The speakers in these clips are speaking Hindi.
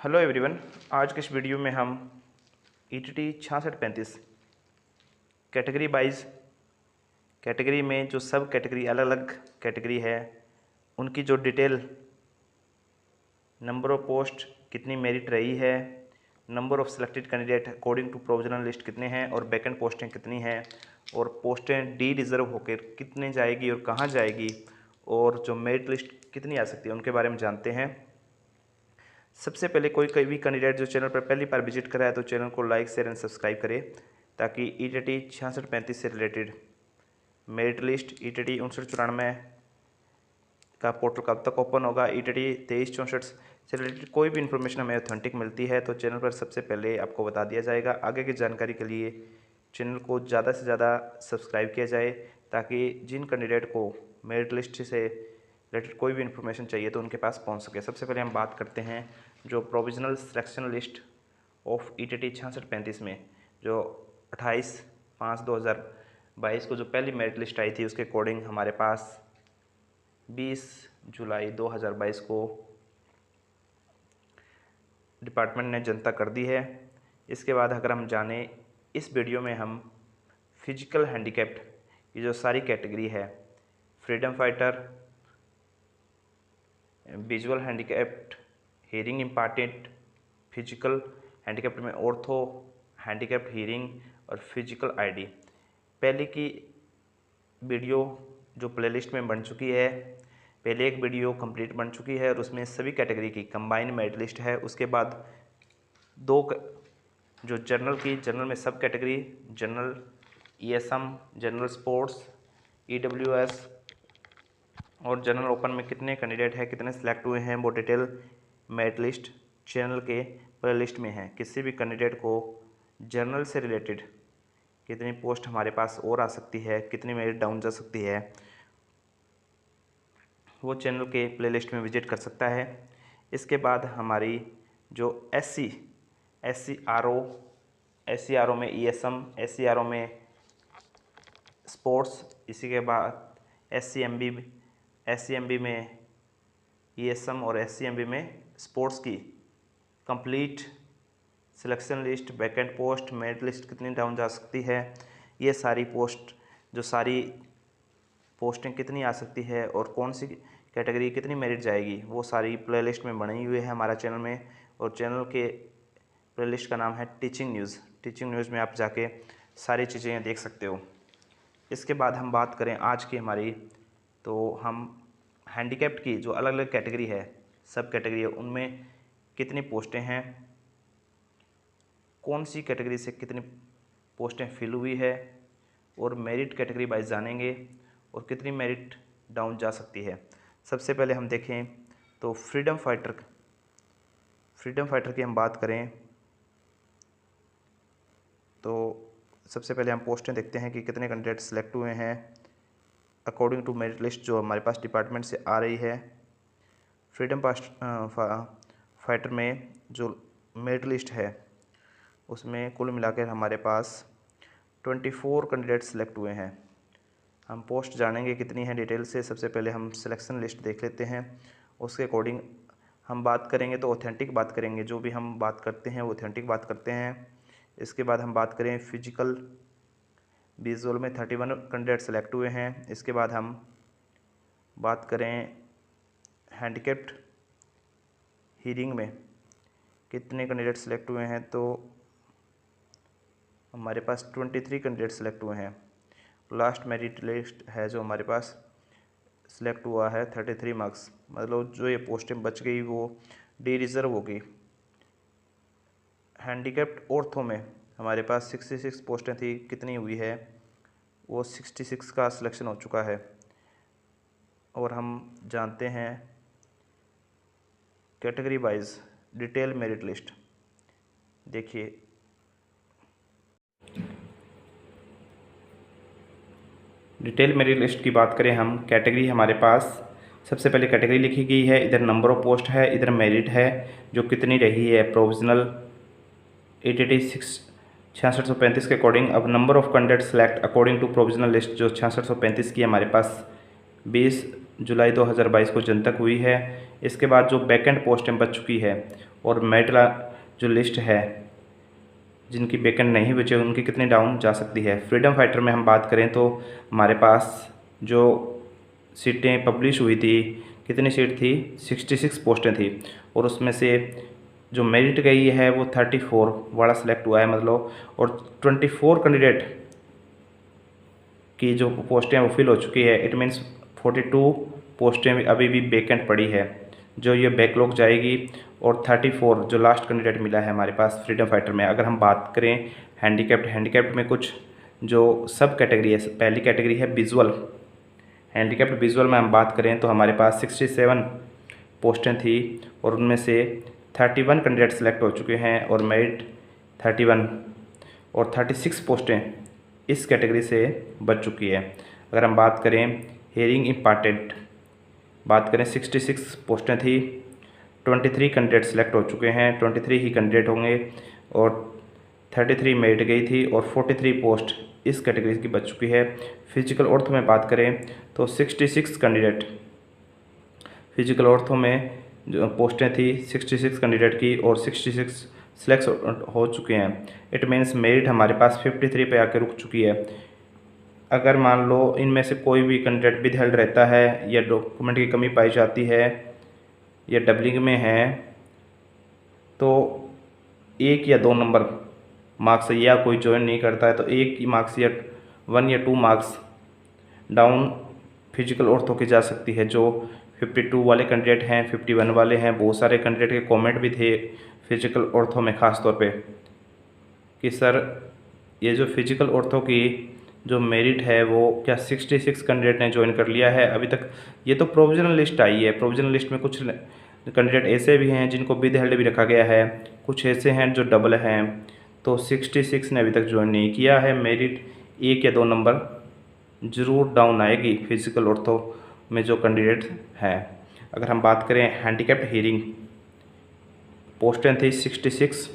Hello everyone. आज के इस वीडियो में हम ईटीटी 6635 कैटेगरी वाइज कैटेगरी में जो सब कैटेगरी अलग अलग कैटेगरी है उनकी जो डिटेल, नंबर ऑफ पोस्ट कितनी मेरिट रही है, number of selected candidate according to provisional list कितने हैं और वैकेंट पोस्टें कितनी हैं और पोस्टें डी रिजर्व होकर कितने जाएगी और कहाँ जाएगी और जो मेरिट लिस्ट कितनी आ सकती है उनके बारे में जानते हैं। सबसे पहले कोई भी कैंडिडेट जो चैनल पर पहली बार विजिट करा है तो चैनल को लाइक शेयर एंड सब्सक्राइब करें ताकि ईटीटी 6635 से रिलेटेड मेरिट लिस्ट, ईटीटी 5994 का पोर्टल कब तक ओपन होगा, ईटीटी 2364 से रिलेटेड कोई भी इन्फॉर्मेशन हमें ऑथेंटिक मिलती है तो चैनल पर सबसे पहले आपको बता दिया जाएगा। आगे की जानकारी के लिए चैनल को ज़्यादा से ज़्यादा सब्सक्राइब किया जाए ताकि जिन कैंडिडेट को मेरिट लिस्ट से रिलेटेड कोई भी इन्फॉर्मेशन चाहिए तो उनके पास पहुंच सके। सबसे पहले हम बात करते हैं जो provisional selection list of ETT 6635 में जो 28/5/2022 को जो पहली मेरिट लिस्ट आई थी उसके अकॉर्डिंग हमारे पास 20 जुलाई 2022 को डिपार्टमेंट ने जनता कर दी है। इसके बाद अगर हम जाने इस वीडियो में हम फिजिकल हैंडीकैप्ड ये जो सारी कैटेगरी है, freedom fighter, visual handicapped, hearing important, physical handicapped में ऑर्थो, हैंडीकैप्ड हियरिंग और फिजिकल आईडी। पहले की वीडियो जो प्लेलिस्ट में बन चुकी है, पहले एक वीडियो कंप्लीट बन चुकी है और उसमें सभी कैटेगरी की कंबाइंड मेरिट लिस्ट है। उसके बाद दो जो जनरल में सब category, general ESM, general sports, EWS और जनरल ओपन में कितने कैंडिडेट हैं, कितने सेलेक्ट हुए हैं, वो डिटेल मेरिट लिस्ट चैनल के प्ले लिस्ट में है। किसी भी कैंडिडेट को जनरल से रिलेटेड कितनी पोस्ट हमारे पास और आ सकती है, कितनी मेरिट डाउन जा सकती है, वो चैनल के प्ले लिस्ट में विजिट कर सकता है। इसके बाद हमारी जो एस सी आर ओ में ईएसएम, SCRO में स्पोर्ट्स, इसी के बाद SCMB में ईएसएम और SCMB में स्पोर्ट्स की complete selection list, vacant post, merit list कितनी डाउन जा सकती है, ये सारी सारी पोस्टें कितनी आ सकती है और कौन सी कैटेगरी कितनी मेरिट जाएगी, वो सारी प्ले लिस्ट में बनी हुई है हमारा चैनल में। और चैनल के प्ले लिस्ट का नाम है टीचिंग न्यूज़ में आप जाके सारी चीज़ें देख सकते हो। इसके बाद हम बात करें आज की हमारी, तो हम हैंडीकैप्ड की जो अलग अलग कैटेगरी है, सब कैटेगरी है, उनमें कितनी पोस्टें हैं, कौन सी कैटेगरी से कितनी पोस्टें फिल हुई है और मेरिट कैटेगरी वाइज जानेंगे और कितनी मेरिट डाउन जा सकती है। सबसे पहले हम देखें तो फ्रीडम फाइटर की हम बात करें तो सबसे पहले हम पोस्टें देखते हैं कि कितने कैंडिडेट सेलेक्ट हुए हैं अकॉर्डिंग टू मेरिट लिस्ट जो हमारे पास डिपार्टमेंट से आ रही है। फ्रीडम फाइटर में जो मेरिट लिस्ट है उसमें कुल मिलाकर हमारे पास 24 कैंडिडेट सेलेक्ट हुए हैं। हम पोस्ट जानेंगे कितनी है डिटेल से। सबसे पहले हम सिलेक्शन लिस्ट देख लेते हैं, उसके अकॉर्डिंग हम बात करेंगे तो ऑथेंटिक बात करेंगे, जो भी हम बात करते हैं वो ऑथेंटिक बात करते हैं। इसके बाद हम बात करें फिजिकल, विजुअल में 31 कैंडिडेट सेलेक्ट हुए हैं। इसके बाद हम बात करें हैंडीकैप्ड हियरिंग में कितने कैंडिडेट सेलेक्ट हुए हैं, तो हमारे पास 23 कैंडिडेट सेलेक्ट हुए हैं। लास्ट मेरिट लिस्ट है जो हमारे पास सिलेक्ट हुआ है 33 मार्क्स, मतलब जो ये पोस्टें बच गई वो डी रिजर्व होगी। हैंडीकैप्ड ऑर्थो में हमारे पास 66 पोस्टें थी, कितनी हुई है, वो 66 का सिलेक्शन हो चुका है। और हम जानते हैं category wise detail merit list. देखिए डिटेल मेरिट लिस्ट की बात करें हम, कैटेगरी हमारे पास सबसे पहले कैटेगरी लिखी गई है, इधर नंबर ऑफ पोस्ट है, इधर मेरिट है जो कितनी रही है प्रोविजनल ईटीटी 6635 के अकॉर्डिंग। अब number of candidate select according to provisional list जो 6635 की हमारे पास 20 जुलाई 2022 को जनतक हुई है। इसके बाद जो वैकेंट पोस्टें बच चुकी है और मेरिट जो लिस्ट है जिनकी वैकेंट नहीं बचे उनकी कितनी डाउन जा सकती है। फ्रीडम फाइटर में हम बात करें तो हमारे पास जो सीटें पब्लिश हुई थी, कितनी सीट थी, 66 पोस्टें थी और उसमें से जो मेरिट गई है वो 34 वाला सिलेक्ट हुआ है मतलब, और 24 कैंडिडेट की जो पोस्टें वो फिल हो चुकी है। इट मीन्स 42 पोस्टें अभी भी वैकेंट पड़ी है जो ये बैकलॉग जाएगी, और 34 जो लास्ट कैंडिडेट मिला है हमारे पास फ्रीडम फाइटर में। अगर हम बात करें हैंडीकैप्ड में कुछ जो सब कैटेगरी है, पहली कैटेगरी है विजुअल, हैंडीकैप्ड विजुअल में हम बात करें तो हमारे पास 67 पोस्टें थी और उनमें से 31 कैंडिडेट सेलेक्ट हो चुके हैं और मेरिट 31 और 36 पोस्टें इस कैटेगरी से बच चुकी है। अगर हम बात करें हियरिंग इम्पार्टेंट, बात करें 66 पोस्टें थी, 23 कैंडिडेट सेलेक्ट हो चुके हैं, 23 ही कैंडिडेट होंगे और 33 मेरिट गई थी और 43 पोस्ट इस कैटेगरी की बच चुकी है। फिजिकल ऑर्थो में बात करें तो 66 कैंडिडेट फिजिकल ऑर्थो में जो पोस्टें थी 66 कैंडिडेट की और 66 सेलेक्ट हो चुके हैं। इट मीन्स मेरिट हमारे पास 53 पे आकर रुक चुकी है। अगर मान लो इनमें से कोई भी कैंडिडेट विदहेल्ड रहता है या डॉक्यूमेंट की कमी पाई जाती है या डबलिंग में है तो 1 या 2 नंबर मार्क्स या कोई ज्वाइन नहीं करता है तो 1 मार्क्स या 1 या 2 मार्क्स डाउन फिजिकल ऑर्थो की जा सकती है। जो 52 वाले कैंडिडेट हैं, 51 वाले हैं, बहुत सारे कैंडिडेट के कमेंट भी थे फिजिकल ऑर्थो में ख़ास तौर पे कि सर ये जो फिजिकल ऑर्थो की जो मेरिट है वो क्या 66 कैंडिडेट ने ज्वाइन कर लिया है अभी तक। ये तो प्रोविजनल लिस्ट आई है, प्रोविजनल लिस्ट में कुछ कैंडिडेट ऐसे भी हैं जिनको विद हेल्ड भी रखा गया है, कुछ ऐसे हैं जो डबल हैं, तो 66 ने अभी तक ज्वाइन नहीं किया है। मेरिट 1 या 2 नंबर ज़रूर डाउन आएगी फिजिकल ऑर्थो में जो कैंडिडेट हैं। अगर हम बात करें हैंडीकैप्ड हियरिंग, पोस्टें थी 66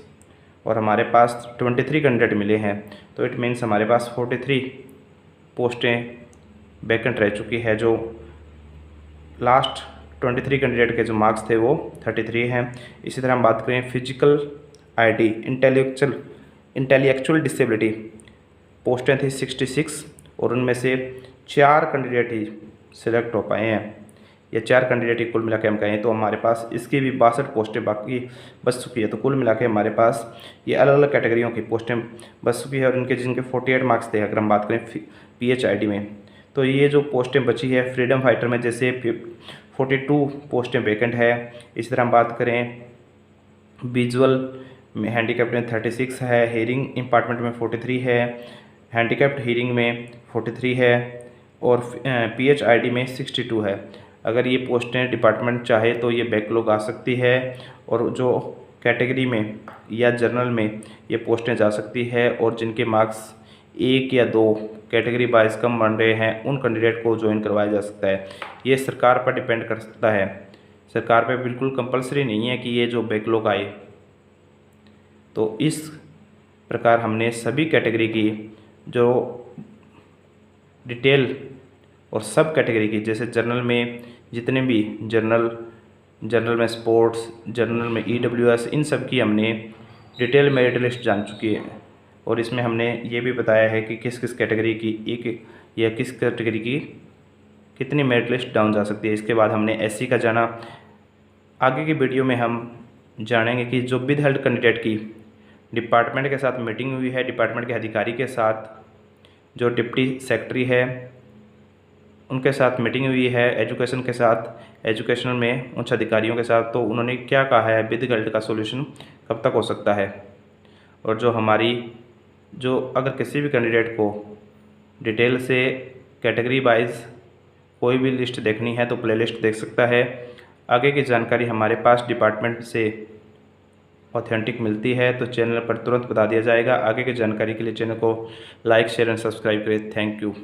और हमारे पास 23 कैंडिडेट मिले हैं, तो इट मीन्स हमारे पास 43 पोस्टें वैकेंट रह चुकी है। जो लास्ट 23 कैंडिडेट के जो मार्क्स थे वो 33 हैं। इसी तरह हम बात करें फिजिकल आईडी इंटेलेक्चुअल डिसेबिलिटी, पोस्टें थी 66 और उनमें से 4 कैंडिडेट ही सिलेक्ट हो पाए हैं, या 4 कैंडिडेट ही कुल मिला के हम कहें तो हमारे पास इसकी भी 62 पोस्टें बाकी बच चुकी है। तो कुल मिला के हमारे पास ये अलग अलग कैटेगरियों की पोस्टें बच चुकी है और इनके जिनके 48 मार्क्स थे। अगर हम बात करें PHID में तो ये जो पोस्टें बची है फ्रीडम फाइटर में जैसे 42 पोस्टें वैकेंट है। इसी तरह हम बात करें विजुअल में हैंडीकैप्ड में 36 है, हियरिंग इम्पार्टमेंट में 43 है, हैंडीकैप्ड हियरिंग में 43 है और PHID में 62 है। अगर ये पोस्टें डिपार्टमेंट चाहे तो ये बैकलॉग आ सकती है और जो कैटेगरी में या जर्नल में ये पोस्टें जा सकती है और जिनके मार्क्स 1 या 2 कैटेगरी वाइज कम बन रहे हैं उन कैंडिडेट को ज्वाइन करवाया जा सकता है। ये सरकार पर डिपेंड कर सकता है, सरकार पे बिल्कुल कंपलसरी नहीं है कि ये जो बैकलॉग आए। तो इस प्रकार हमने सभी कैटेगरी की जो डिटेल और सब कैटेगरी की, जैसे जर्नल में जितने भी जर्नल में स्पोर्ट्स, जर्नल में EWS, इन सब की हमने डिटेल मेरिट लिस्ट जान चुकी है और इसमें हमने ये भी बताया है कि किस किस कैटेगरी की एक या किस कैटेगरी की कितनी मेरिट लिस्ट डाउन जा सकती है। इसके बाद हमने SC का जाना। आगे की वीडियो में हम जानेंगे कि जो विद हेल्ड कैंडिडेट की डिपार्टमेंट के साथ मीटिंग हुई है, डिपार्टमेंट के अधिकारी के साथ, जो डिप्टी सेक्रेटरी है उनके साथ मीटिंग हुई है, एजुकेशन के साथ, एजुकेशन में उच्च अधिकारियों के साथ, तो उन्होंने क्या कहा है विद हेल्ड का सोल्यूशन कब तक हो सकता है। और जो हमारी जो अगर किसी भी कैंडिडेट को डिटेल से कैटेगरी वाइज कोई भी लिस्ट देखनी है तो प्लेलिस्ट देख सकता है। आगे की जानकारी हमारे पास डिपार्टमेंट से ऑथेंटिक मिलती है तो चैनल पर तुरंत बता दिया जाएगा। आगे की जानकारी के लिए चैनल को लाइक, शेयर एंड सब्सक्राइब करें। Thank you.